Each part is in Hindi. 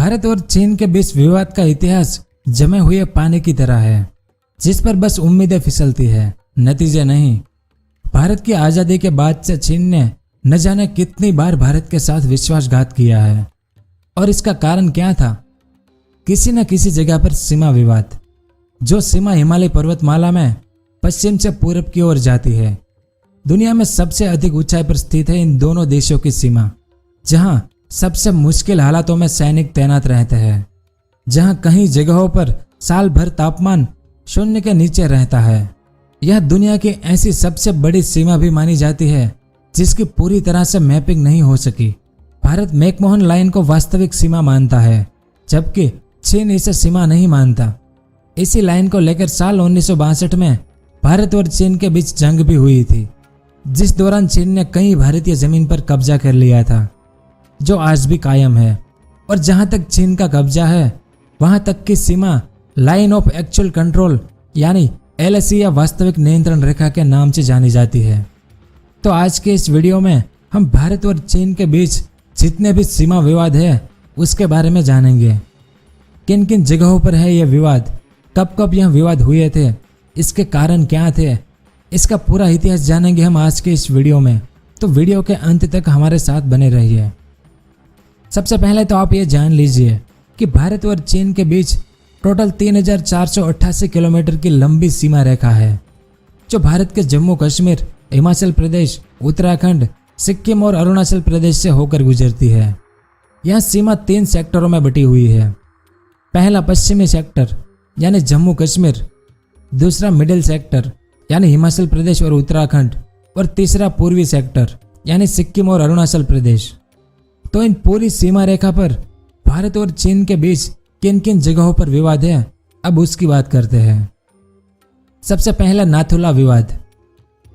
भारत और चीन के बीच विवाद का इतिहास जमे हुए पानी की तरह है, जिस पर बस उम्मीदें फिसलती है, नतीजे नहीं। भारत की आज़ादी के बाद से चीन ने न जाने कितनी बार भारत के साथ विश्वासघात किया है, और इसका कारण क्या था? किसी न किसी जगह पर सीमा विवाद, जो सीमा हिमालय पर्वतमाला में पश्चिम से पूरब की ओर जाती है। दुनिया में सबसे अधिक ऊंचाई पर स्थित है इन दोनों देशों की सीमा, जहां सबसे मुश्किल हालातों में सैनिक तैनात रहते हैं, जहां कई जगहों पर साल भर तापमान शून्य के नीचे रहता है। यह दुनिया की ऐसी सबसे बड़ी सीमा भी मानी जाती है जिसकी पूरी तरह से मैपिंग नहीं हो सकी। भारत मैकमोहन लाइन को वास्तविक सीमा मानता है, जबकि चीन इसे सीमा नहीं मानता। इसी लाइन को लेकर साल 1962 में भारत और चीन के बीच जंग भी हुई थी, जिस दौरान चीन ने कई भारतीय जमीन पर कब्जा कर लिया था, जो आज भी कायम है। और जहां तक चीन का कब्जा है, वहां तक की सीमा लाइन ऑफ एक्चुअल कंट्रोल यानी LAC या वास्तविक नियंत्रण रेखा के नाम से जानी जाती है। तो आज के इस वीडियो में हम भारत और चीन के बीच जितने भी सीमा विवाद है उसके बारे में जानेंगे। किन किन जगहों पर है यह विवाद, कब कब यह विवाद हुए थे, इसके कारण क्या थे, इसका पूरा इतिहास जानेंगे हम आज के इस वीडियो में। तो वीडियो के अंत तक हमारे साथ बने रहिए। सबसे पहले तो आप ये जान लीजिए कि भारत और चीन के बीच टोटल 3488 किलोमीटर की लंबी सीमा रेखा है, जो भारत के जम्मू कश्मीर, हिमाचल प्रदेश, उत्तराखंड, सिक्किम और अरुणाचल प्रदेश से होकर गुजरती है। यह सीमा 3 सेक्टरों में बटी हुई है। पहला पश्चिमी सेक्टर यानी जम्मू कश्मीर, दूसरा मिडिल सेक्टर यानी हिमाचल प्रदेश और उत्तराखंड, और तीसरा पूर्वी सेक्टर यानी सिक्किम और अरुणाचल प्रदेश। तो इन पूरी सीमा रेखा पर भारत और चीन के बीच किन किन जगहों पर विवाद है, अब उसकी बात करते हैं। सबसे पहला नाथुला विवाद।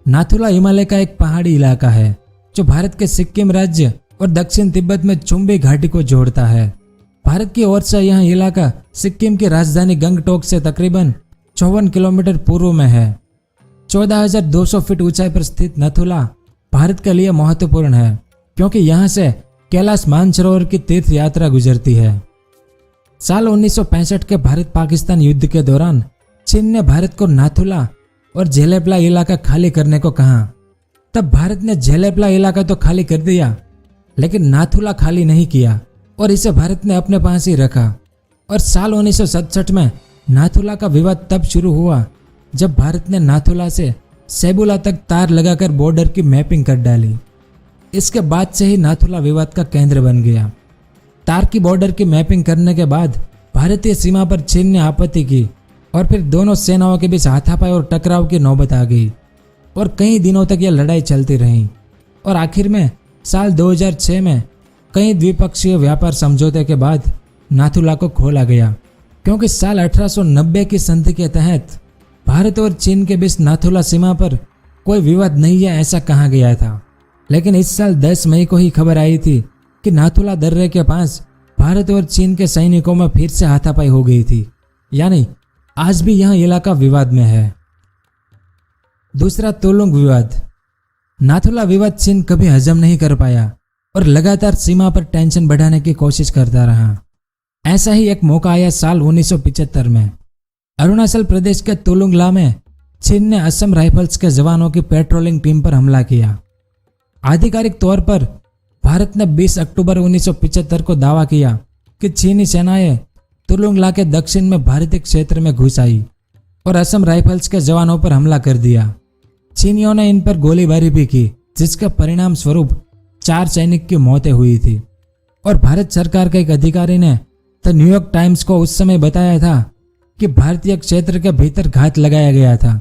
नाथुला हिमालय का एक पहाड़ी इलाका है जो भारत के सिक्किम राज्य और दक्षिण तिब्बत में चुंबी घाटी को जोड़ता है। भारत की ओर से यह इलाका सिक्किम की राजधानी गंगटोक से तकरीबन 54 किलोमीटर पूर्व में है। 14,200 फीट ऊंचाई पर स्थित नाथुला भारत के लिए महत्वपूर्ण है, क्योंकि यहाँ से कैलाश मानसरोवर की तीर्थ यात्रा गुजरती है। साल 1965 के भारत पाकिस्तान युद्ध के दौरान चीन ने भारत को नाथुला और झेलेपला इलाका खाली करने को कहा। तब भारत ने झेलेपला इलाका तो खाली कर दिया, लेकिन नाथुला खाली नहीं किया और इसे भारत ने अपने पास ही रखा। और साल 1967 में नाथुला का विवाद तब शुरू हुआ जब भारत ने नाथुला से सेबुला तक तार लगाकर बॉर्डर की मैपिंग कर डाली। इसके बाद से ही नाथुला विवाद का केंद्र बन गया। तार की बॉर्डर की मैपिंग करने के बाद भारतीय सीमा पर चीन ने आपत्ति की और फिर दोनों सेनाओं के बीच हाथापाई और टकराव की नौबत आ गई और कई दिनों तक यह लड़ाई चलती रही। और आखिर में साल 2006 में कई द्विपक्षीय व्यापार समझौते के बाद नाथुला को खोला गया, क्योंकि साल 1890 की संधि के तहत भारत और चीन के बीच नाथुला सीमा पर कोई विवाद नहीं है, ऐसा कहा गया था। लेकिन इस साल 10 मई को ही खबर आई थी कि नाथुला दर्रे के पास भारत और चीन के सैनिकों में फिर से हाथापाई हो गई थी, यानी आज भी यह इलाका विवाद में है। दूसरा तुलुंग विवाद। नाथुला विवाद चीन कभी हजम नहीं कर पाया और लगातार सीमा पर टेंशन बढ़ाने की कोशिश करता रहा। ऐसा ही एक मौका आया साल 1975 में। अरुणाचल प्रदेश के तुलुंगला में चीन ने असम राइफल्स के जवानों की पेट्रोलिंग टीम पर हमला किया। आधिकारिक तौर पर भारत ने 20 अक्टूबर 1975 को दावा किया कि चीनी सेनाएं तुलुंगला के दक्षिण में भारतीय क्षेत्र में घुस आई और असम राइफल्स के जवानों पर हमला कर दिया। चीनियों ने इन पर गोलीबारी भी की, जिसके परिणाम स्वरूप 4 सैनिक की मौतें हुई थी। और भारत सरकार के एक अधिकारी ने द न्यूयॉर्क टाइम्स को उस समय बताया था कि भारतीय क्षेत्र के भीतर घात लगाया गया था,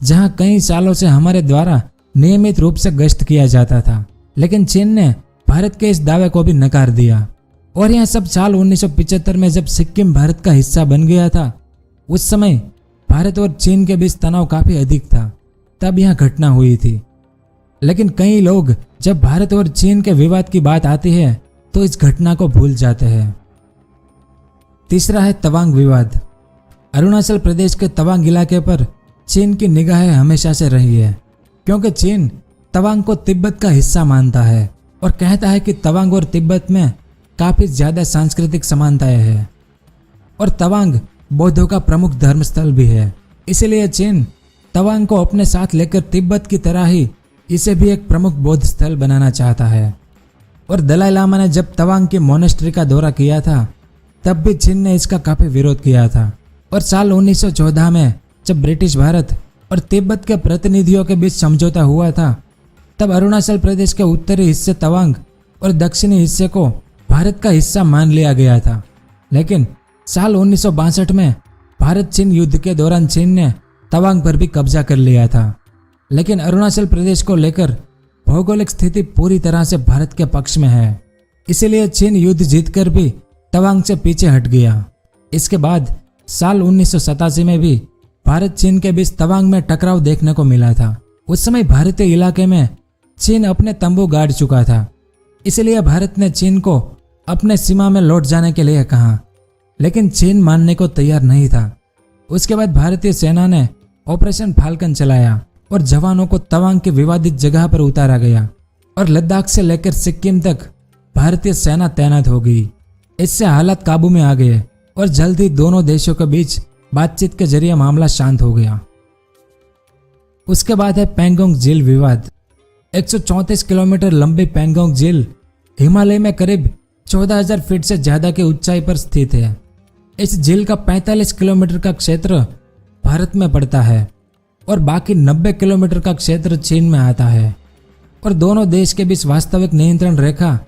जहां कई सालों से हमारे द्वारा नियमित रूप से गश्त किया जाता था। लेकिन चीन ने भारत के इस दावे को भी नकार दिया। और यह सब साल 1975 में जब सिक्किम भारत का हिस्सा बन गया था, उस समय भारत और चीन के बीच तनाव काफी अधिक था, तब यह घटना हुई थी। लेकिन कई लोग जब भारत और चीन के विवाद की बात आती है तो इस घटना को भूल जाते हैं। तीसरा है तवांग विवाद। अरुणाचल प्रदेश के तवांग इलाके पर चीन की निगाहें हमेशा से रही है, क्योंकि चीन तवांग को तिब्बत का हिस्सा मानता है और कहता है कि तवांग और तिब्बत में काफी ज्यादा सांस्कृतिक समानताएं हैं और तवांग बौद्धों का प्रमुख धर्मस्थल भी है। इसलिए चीन तवांग को अपने साथ लेकर तिब्बत की तरह ही इसे भी एक प्रमुख बौद्ध स्थल बनाना चाहता है। और दलाई लामा ने जब तवांग की मोनेस्ट्री का दौरा किया था तब भी चीन ने इसका काफी विरोध किया था। और साल 1914 में जब ब्रिटिश भारत और तिब्बत के प्रतिनिधियों के बीच समझौता हुआ था तब अरुणाचल प्रदेश के उत्तरी हिस्से तवांग और दक्षिणी हिस्से को भारत का हिस्सा मान लिया गया था। लेकिन साल 1962 में भारत चीन युद्ध के दौरान चीन ने तवांग पर भी कब्जा कर लिया था। लेकिन अरुणाचल प्रदेश को लेकर भौगोलिक स्थिति पूरी तरह से भारत के पक्ष में है, इसलिए चीन युद्ध जीतकर भी तवांग से पीछे हट गया। इसके बाद साल 1987 में भी भारत चीन के बीच तवांग में टकराव देखने को मिला था। उस समय भारतीय इलाके में चीन अपने तंबू गाड़ चुका था, इसलिए भारत ने चीन को अपने सीमा में लौट जाने के लिए कहा, लेकिन चीन मानने को तैयार नहीं था। उसके बाद भारतीय सेना ने ऑपरेशन फाल्कन चलाया और जवानों को तवांग की विवादित जगह पर उतारा गया और लद्दाख से लेकर सिक्किम तक भारतीय सेना तैनात हो गई। इससे हालात काबू में आ गए और जल्द ही दोनों देशों के बीच बातचीत के जरिए मामला शांत हो गया। उसके बाद है पैंगोंग झील विवाद। 134 किलोमीटर लंबी पैंगोंग झील हिमालय में करीब 14,000 फीट से ज्यादा की ऊंचाई पर स्थित है। इस झील का 45 किलोमीटर का क्षेत्र भारत में पड़ता है और बाकी 90 किलोमीटर का क्षेत्र चीन में आता है। और दोनों देश के बीच वास्तविक नियंत्रण रेखा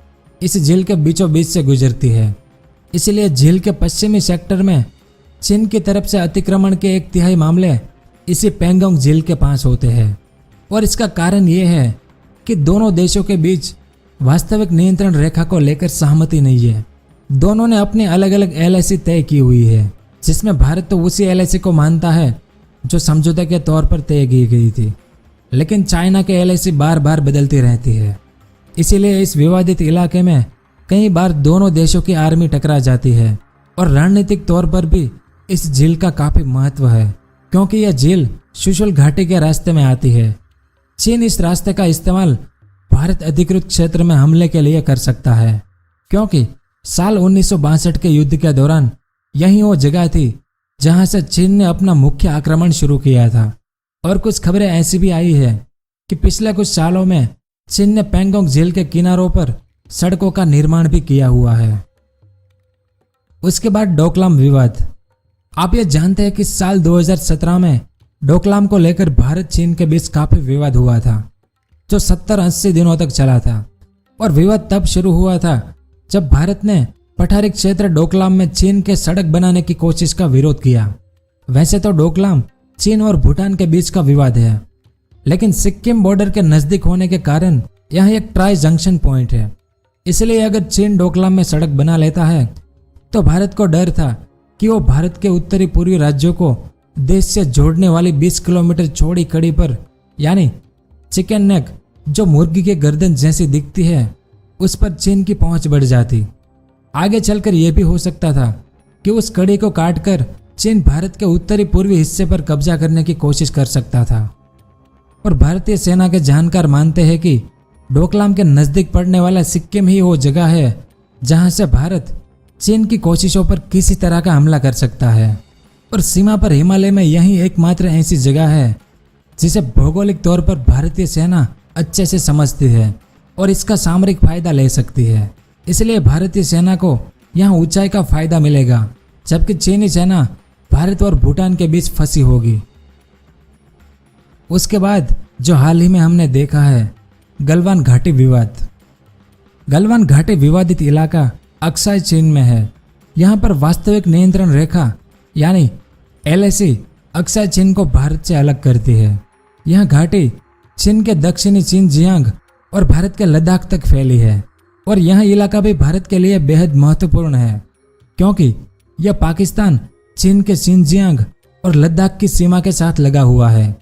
इस झील के बीचों बीच से गुजरती है। इसलिए झील के पश्चिमी सेक्टर में चीन की तरफ से अतिक्रमण के 1/3 मामले इसी पैंगोंग झील के पास होते हैं। और इसका कारण ये है कि दोनों देशों के बीच वास्तविक नियंत्रण रेखा को लेकर सहमति नहीं है। दोनों ने अपनी अलग अलग LAC तय की हुई है, जिसमें भारत तो उसी LAC को मानता है जो समझौते के तौर पर तय की गई थी, लेकिन चाइना के LAC बार बार बदलती रहती है। इसीलिए इस विवादित इलाके में कई बार दोनों देशों की आर्मी टकरा जाती है। और रणनीतिक तौर पर भी इस झील का काफी महत्व है, क्योंकि यह झील शुशुल घाटी के रास्ते में आती है। चीन इस रास्ते का इस्तेमाल भारत अधिकृत क्षेत्र में हमले के लिए कर सकता है, क्योंकि साल 1962 के युद्ध के दौरान यही वो जगह थी जहां से चीन ने अपना मुख्य आक्रमण शुरू किया था। और कुछ खबरें ऐसी भी आई है कि पिछले कुछ सालों में चीन ने पैंगोंग झील के किनारों पर सड़कों का निर्माण भी किया हुआ है। उसके बाद डोकलाम विवाद। आप ये जानते हैं कि साल 2017 में डोकलाम को लेकर भारत चीन के बीच काफी विवाद हुआ था, जो 70-80 दिनों तक चला था। और विवाद तब शुरू हुआ था जब भारत ने पठारी क्षेत्र डोकलाम में चीन के सड़क बनाने की कोशिश का विरोध किया। वैसे तो डोकलाम चीन और भूटान के बीच का विवाद है, लेकिन सिक्किम बॉर्डर के नजदीक होने के कारण यह एक ट्राई जंक्शन पॉइंट है। इसलिए अगर चीन डोकलाम में सड़क बना लेता है तो भारत को डर था कि वो भारत के उत्तरी पूर्वी राज्यों को देश से जोड़ने वाली 20 किलोमीटर चौड़ी कड़ी पर, यानी चिकन नेक, जो मुर्गी के गर्दन जैसी दिखती है, उस पर चीन की पहुंच बढ़ जाती। आगे चलकर यह भी हो सकता था कि उस कड़ी को काटकर चीन भारत के उत्तरी पूर्वी हिस्से पर कब्जा करने की कोशिश कर सकता था। और भारतीय सेना के जानकार मानते हैं कि डोकलाम के नजदीक पड़ने वाला सिक्किम ही वो जगह है जहां से भारत चीन की कोशिशों पर किसी तरह का हमला कर सकता है। और सीमा पर हिमालय में यही एकमात्र ऐसी जगह है जिसे भौगोलिक तौर पर भारतीय सेना अच्छे से समझती है और इसका सामरिक फायदा ले सकती है। इसलिए भारतीय सेना को यहाँ ऊंचाई का फायदा मिलेगा, जबकि चीनी सेना भारत और भूटान के बीच फंसी होगी। उसके बाद जो हाल ही में हमने देखा है, गलवान घाटी विवाद। गलवान घाटी विवादित इलाका अक्साई चीन में है। यहाँ पर वास्तविक नियंत्रण रेखा यानी LAC अक्साई चीन को भारत से अलग करती है। यह घाटी चीन के दक्षिणी चिनजियांग और भारत के लद्दाख तक फैली है। और यह इलाका भी भारत के लिए बेहद महत्वपूर्ण है, क्योंकि यह पाकिस्तान, चीन के चिनजियांग और लद्दाख की सीमा के साथ लगा हुआ है।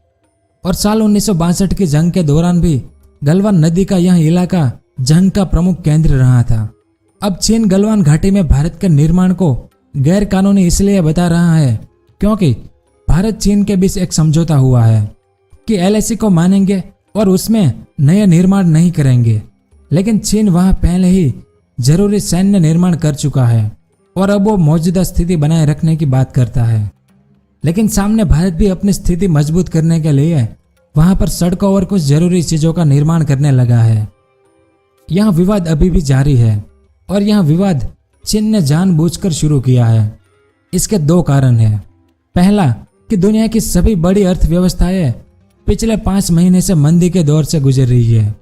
और साल 1962 की जंग के दौरान भी गलवान नदी का यह इलाका जंग का प्रमुख केंद्र रहा था। अब चीन गलवान घाटी में भारत के निर्माण को गैर कानूनी इसलिए बता रहा है क्योंकि भारत चीन के बीच एक समझौता हुआ है कि LAC को मानेंगे और उसमें नए निर्माण नहीं करेंगे। लेकिन चीन वहां पहले ही जरूरी सैन्य निर्माण कर चुका है और अब वो मौजूदा स्थिति बनाए रखने की बात करता है। लेकिन सामने भारत भी अपनी स्थिति मजबूत करने के लिए वहां पर सड़कों और कुछ जरूरी चीजों का निर्माण करने लगा है। यहाँ विवाद अभी भी जारी है और यह विवाद चीन ने जानबूझकर शुरू किया है। इसके दो कारण हैं। पहला कि दुनिया की सभी बड़ी अर्थव्यवस्थाएं पिछले 5 महीने से मंदी के दौर से गुजर रही है,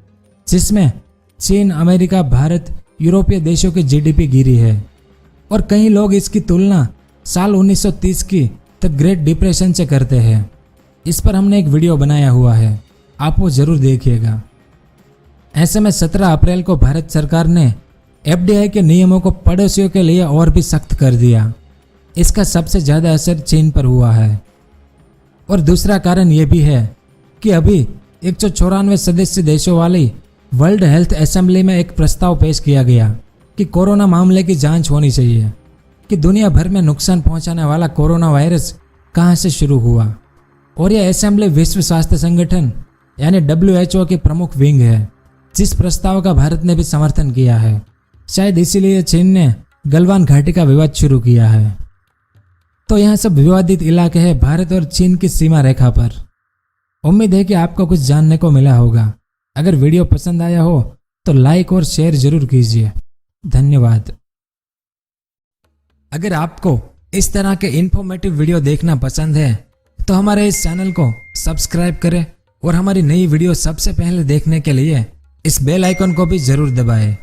जिसमें चीन, अमेरिका, भारत, यूरोपीय देशों की जीडीपी गिरी है और कई लोग इसकी तुलना साल 1930 की द ग्रेट डिप्रेशन से करते हैं। इस पर हमने एक वीडियो बनाया हुआ है, आप वो जरूर देखिएगा। ऐसे में 17 अप्रैल को भारत सरकार ने एफडीआई के नियमों को पड़ोसियों के लिए और भी सख्त कर दिया। इसका सबसे ज्यादा असर चीन पर हुआ है। और दूसरा कारण यह भी है कि अभी 194 सदस्य देशों वाली वर्ल्ड हेल्थ असेंबली में एक प्रस्ताव पेश किया गया कि कोरोना मामले की जांच होनी चाहिए कि दुनिया भर में नुकसान पहुंचाने वाला कोरोना वायरस कहां से शुरू हुआ। और यह असेंबली विश्व स्वास्थ्य संगठन यानी WHO की प्रमुख विंग है, जिस प्रस्ताव का भारत ने भी समर्थन किया है। शायद इसीलिए चीन ने गलवान घाटी का विवाद शुरू किया है। तो यहाँ सब विवादित इलाके हैं भारत और चीन की सीमा रेखा पर। उम्मीद है कि आपको कुछ जानने को मिला होगा। अगर वीडियो पसंद आया हो तो लाइक और शेयर जरूर कीजिए। धन्यवाद। अगर आपको इस तरह के इन्फॉर्मेटिव वीडियो देखना पसंद है तो हमारे इस चैनल को सब्सक्राइब करें और हमारी नई वीडियो सबसे पहले देखने के लिए इस बेल आइकन को भी जरूर दबाएं।